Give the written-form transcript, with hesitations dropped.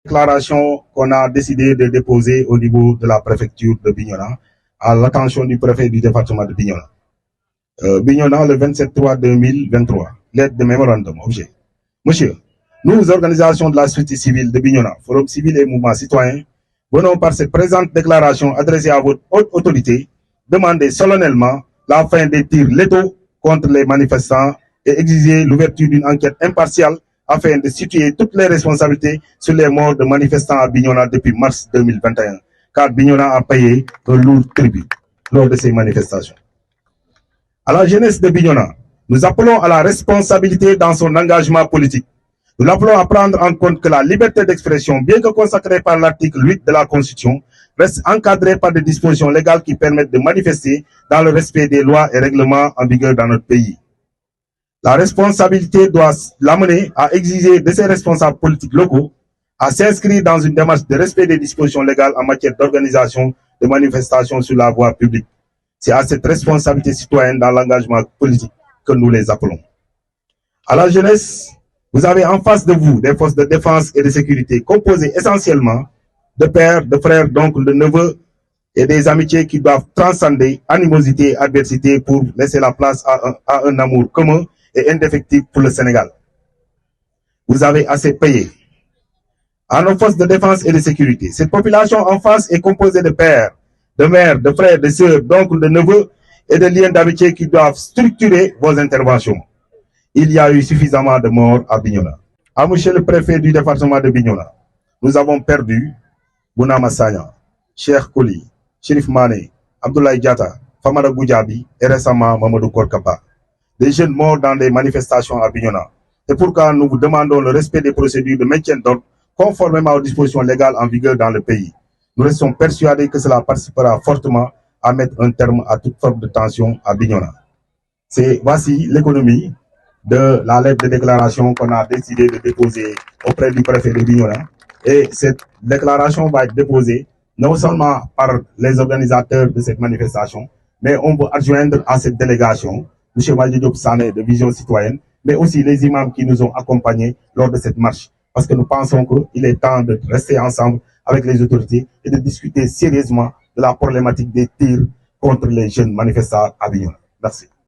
Déclaration qu'on a décidé de déposer au niveau de la préfecture de Bignona à l'attention du préfet du département de Bignona. Bignona, le 27/3/2023. Lettre de mémorandum, objet. Monsieur, nous, organisations de la société civile de Bignona, Forum civil et mouvement citoyen, venons par cette présente déclaration adressée à votre haute autorité, demander solennellement la fin des tirs létaux contre les manifestants et exiger l'ouverture d'une enquête impartiale afin de situer toutes les responsabilités sur les morts de manifestants à Bignona depuis mars 2021, car Bignona a payé un lourd tribut lors de ces manifestations. À la jeunesse de Bignona, nous appelons à la responsabilité dans son engagement politique. Nous l'appelons à prendre en compte que la liberté d'expression, bien que consacrée par l'article 8 de la Constitution, reste encadrée par des dispositions légales qui permettent de manifester dans le respect des lois et règlements en vigueur dans notre pays. La responsabilité doit l'amener à exiger de ses responsables politiques locaux à s'inscrire dans une démarche de respect des dispositions légales en matière d'organisation de manifestations sur la voie publique. C'est à cette responsabilité citoyenne dans l'engagement politique que nous les appelons. À la jeunesse, vous avez en face de vous des forces de défense et de sécurité composées essentiellement de pères, de frères, d'oncles, de neveux et des amitiés qui doivent transcender animosité et adversité pour laisser la place à un amour commun et indéfectible pour le Sénégal. Vous avez assez payé. À nos forces de défense et de sécurité, cette population en face est composée de pères, de mères, de frères, de sœurs, d'oncles, de neveux et de liens d'amitié qui doivent structurer vos interventions. Il y a eu suffisamment de morts à Bignona. À monsieur le préfet du département de Bignona, nous avons perdu Bounama Sagna, Cheikh Koli, Chérif Mané, Abdoulaye Diatta, Famara Goudjabi et récemment Mamadou Korkaba. Des jeunes morts dans des manifestations à Bignona. C'est pourquoi nous vous demandons le respect des procédures de maintien d'ordre conformément aux dispositions légales en vigueur dans le pays. Nous restons persuadés que cela participera fortement à mettre un terme à toute forme de tension à Bignona. Voici l'économie de la lettre de déclaration qu'on a décidé de déposer auprès du préfet de Bignona. Et cette déclaration va être déposée non seulement par les organisateurs de cette manifestation, mais on va adjoindre à cette délégation M. Wadi Diop Sané de Vision Citoyenne, mais aussi les imams qui nous ont accompagnés lors de cette marche. Parce que nous pensons qu'il est temps de rester ensemble avec les autorités et de discuter sérieusement de la problématique des tirs contre les jeunes manifestants à Bignona. Merci.